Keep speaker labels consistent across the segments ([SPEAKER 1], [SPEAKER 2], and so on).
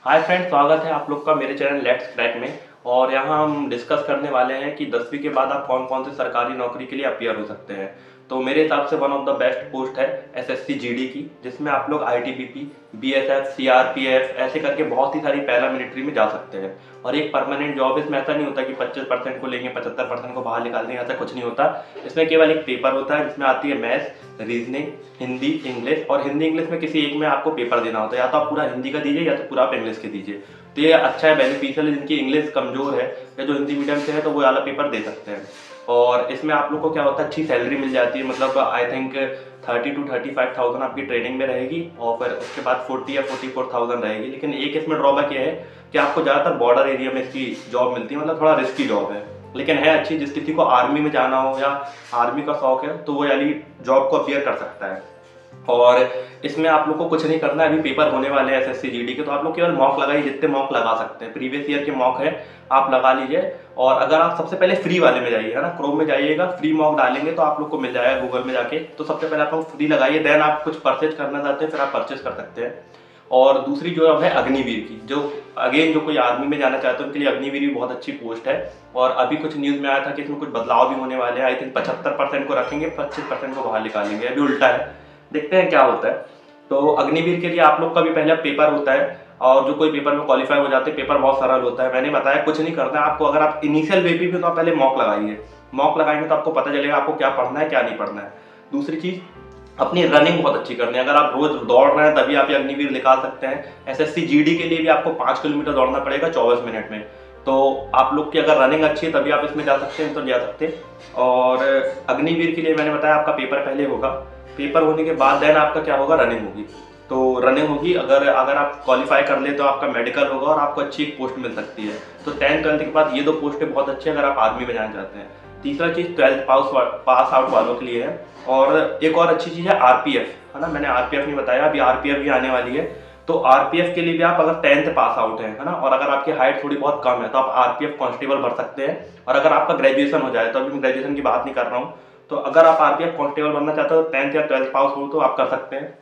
[SPEAKER 1] Hi friends, स्वागत है आप लोग का मेरे चैनल लेट्स क्रैक में। और यहाँ हम डिस्कस करने वाले हैं कि 10वीं के बाद आप कौन कौन से सरकारी नौकरी के लिए अपियर हो सकते हैं। तो मेरे हिसाब से one of the best post है एसएससी जीडी की, जिसमें आप लोग आईटीबीपी, बीएसएफ, सीआरपीएफ ऐसे करके बहुत ही सारी पैरा मिलिट्री में जा सकते हैं। और एक परमानेंट जॉब, इसमें ऐसा नहीं होता कि 25% को लेंगे 75% को बाहर निकाल देंगे, ऐसा कुछ नहीं होता। इसमें केवल एक पेपर होता है जिसमें आती है मैथ्स, रीजनिंग, हिंदी, इंग्लिश। और हिंदी इंग्लिश में किसी एक में आपको पेपर देना होता है, या तो आप पूरा हिंदी का दीजिए या तो पूरा आप इंग्लिश के दीजिए। तो ये अच्छा है, बेनिफिशियल है। जिनकी इंग्लिश कमजोर है या जो हिंदी मीडियम से है तो वो वाला पेपर दे सकते हैं। और इसमें आप लोग को क्या होता है, अच्छी सैलरी मिल जाती है। मतलब आई थिंक 30 to 35,000 आपकी ट्रेनिंग में रहेगी और फिर उसके बाद 40 या 44,000 रहेगी। लेकिन एक इसमें ड्रॉबैक ये है कि आपको ज़्यादातर बॉर्डर एरिया में इसकी जॉब मिलती है, मतलब थोड़ा रिस्की जॉब है, लेकिन है अच्छी। जिस किसी को आर्मी में जाना हो या आर्मी का शौक है तो वो वाली जॉब को अपियर कर सकता है। और इसमें आप लोग को कुछ नहीं करना है, अभी पेपर होने वाले हैं एसएससी जीडी के, तो आप लोग केवल मॉक लगाइए, जितने मॉक लगा सकते हैं। प्रीवियस ईयर के मॉक है, आप लगा लीजिए। और अगर आप सबसे पहले फ्री वाले में जाइए, है ना, क्रोम में जाइएगा, फ्री मॉक डालेंगे तो आप लोग को मिल जाएगा गूगल में जाके। तो सबसे पहले आप लोग फ्री लगाइए, देन आप कुछ परचेज करना चाहते हैं फिर आप परचेज कर सकते हैं। और दूसरी जो है अग्निवीर की, जो अगेन जो कोई आर्मी में जाना चाहते हैं उनके लिए अग्निवीर भी बहुत अच्छी पोस्ट है। और अभी कुछ न्यूज़ में आया था कि इसमें कुछ बदलाव भी होने वाले हैं। आई थिंक 75% को रखेंगे, 25% को बाहर निकालेंगे। अभी उल्टा है, देखते हैं क्या होता है। तो अग्निवीर के लिए आप लोग का भी पहले पेपर होता है, और जो कोई पेपर में क्वालिफाई हो जाते हैं, पेपर बहुत सरल होता है। मैंने बताया कुछ नहीं करना है आपको। अगर आप इनिशियल वेपी पे तो आप पहले मॉक लगाइए, मॉक लगाएंगे तो आपको पता चलेगा आपको क्या पढ़ना है क्या नहीं पढ़ना है। दूसरी चीज, अपनी रनिंग बहुत अच्छी करनी है। अगर आप रोज दौड़ रहे हैं तभी आप ये अग्निवीर निकाल सकते हैं। एसएससी जीडी के लिए भी आपको 5 किलोमीटर दौड़ना पड़ेगा 24 मिनट में। तो आप लोग की अगर रनिंग अच्छी है तभी आप इसमें जा सकते हैं, तो जा सकते हैं। और अग्निवीर के लिए मैंने बताया आपका पेपर पहले होगा, पेपर होने के बाद देन आपका क्या होगा, रनिंग होगी। तो रनिंग होगी, अगर आप क्वालिफाई कर ले तो आपका मेडिकल होगा और आपको अच्छी एक पोस्ट मिल सकती है। तो 10th-12th के बाद ये दो पोस्टें बहुत अच्छी है अगर आप आर्मी में जाना चाहते हैं। तीसरा चीज़ 12th पास आउट वालों के लिए है। और एक और अच्छी चीज़ है आरपीएफ, है ना, मैंने आरपीएफ नहीं बताया, अभी आरपीएफ भी आने वाली है। तो आरपीएफ के लिए भी आप अगर 10th पास आउट है ना, और अगर आपकी हाइट थोड़ी बहुत कम है तो आप आरपीएफ कांस्टेबल भर सकते हैं। और अगर आपका ग्रेजुएशन हो जाए, तो अभी मैं ग्रेजुएशन की बात नहीं कर रहा हूँ, तो अगर आप आरपीएफ कांस्टेबल बनना चाहते हो, 10th या 12th पास हो तो आप कर सकते हैं।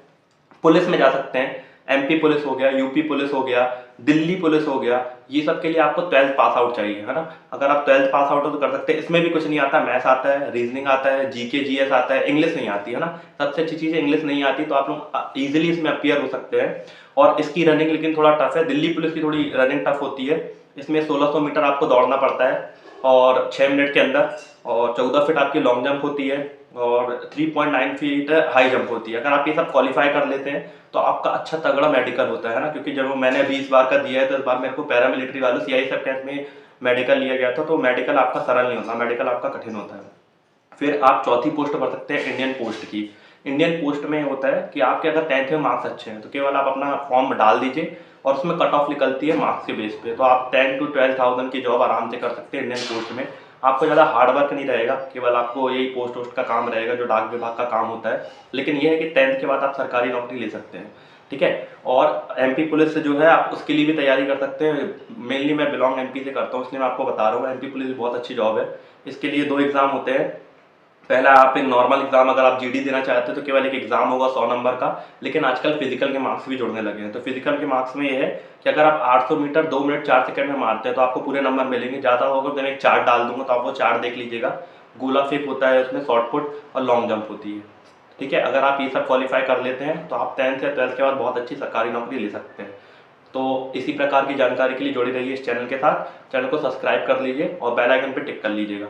[SPEAKER 1] पुलिस में जा सकते हैं, एमपी पुलिस हो गया, यूपी पुलिस हो गया, दिल्ली पुलिस हो गया। ये सब के लिए आपको 12th पास आउट चाहिए, है ना। अगर आप 12th पास आउट हो तो कर सकते हैं। इसमें भी कुछ नहीं आता, मैथ्स आता है, रीजनिंग आता है, जीके जीएस आता है, इंग्लिश नहीं आती, है ना। सबसे अच्छी चीज़ है इंग्लिश नहीं आती, तो आप लोग इजीली इसमें अपियर हो सकते हैं। और इसकी रनिंग लेकिन थोड़ा टफ है, दिल्ली पुलिस की थोड़ी रनिंग टफ होती है। इसमें 1600 मीटर आपको दौड़ना पड़ता है और 6 मिनट के अंदर, और 14 फीट आपकी लॉन्ग जंप होती है और 3.9 फीट हाई जंप होती है। अगर आप ये सब क्वालिफाई कर लेते हैं तो आपका अच्छा तगड़ा मेडिकल होता है ना। क्योंकि जब मैंने अभी इस बार का दिया है तो इस बार मेरे को पैरामिलिट्री वालों सीआईएसएफ कैंप में मेडिकल लिया गया था, तो मेडिकल आपका सरल नहीं होता, मेडिकल आपका कठिन होता है। फिर आप चौथी पोस्ट भर सकते हैं इंडियन पोस्ट की। इंडियन पोस्ट में होता है कि आपके अगर 10th में मार्क्स अच्छे हैं तो केवल आप अपना फॉर्म डाल दीजिए और उसमें कट ऑफ निकलती है मार्क्स के बेस पे। तो आप 10 to 12,000 की जॉब आराम से कर सकते हैं इंडियन पोस्ट में। आपको ज़्यादा हार्ड वर्क नहीं रहेगा, केवल आपको यही पोस्ट वोस्ट का काम रहेगा जो डाक विभाग का काम होता है। लेकिन यह है कि 10th के बाद आप सरकारी नौकरी ले सकते हैं, ठीक है। और एमपी पुलिस से जो है आप उसके लिए भी तैयारी कर सकते हैं। मेनली मैं बिलोंग एमपी से करता हूँ, इसलिए मैं आपको बता रहा हूँ। एमपी पुलिस बहुत अच्छी जॉब है। इसके लिए 2 एग्जाम होते हैं। पहला आप एक नॉर्मल एग्जाम, अगर आप जीडी देना चाहते हैं तो केवल एक एग्जाम होगा 100 नंबर का। लेकिन आजकल फिजिकल के मार्क्स भी जुड़ने लगे हैं। तो फिजिकल के मार्क्स में ये है कि अगर आप 800 मीटर 2 मिनट 4 सेकंड में मारते हैं तो आपको पूरे नंबर मिलेंगे। ज़्यादा होगा तो मैं एक चार्ट डाल दूंगा, तो आप वो चार्ट देख लीजिएगा। गोला फेंक होता है उसमें, शॉर्ट पुट और लॉन्ग जंप होती है, ठीक है। अगर आप ये सब क्वालिफाई कर लेते हैं तो आप 10th या 12th के बाद बहुत अच्छी सरकारी नौकरी ले सकते हैं। तो इसी प्रकार की जानकारी के लिए जुड़े रहिए इस चैनल के साथ। चैनल को सब्सक्राइब कर लीजिए और बेल आइकन पर टिक कर लीजिएगा।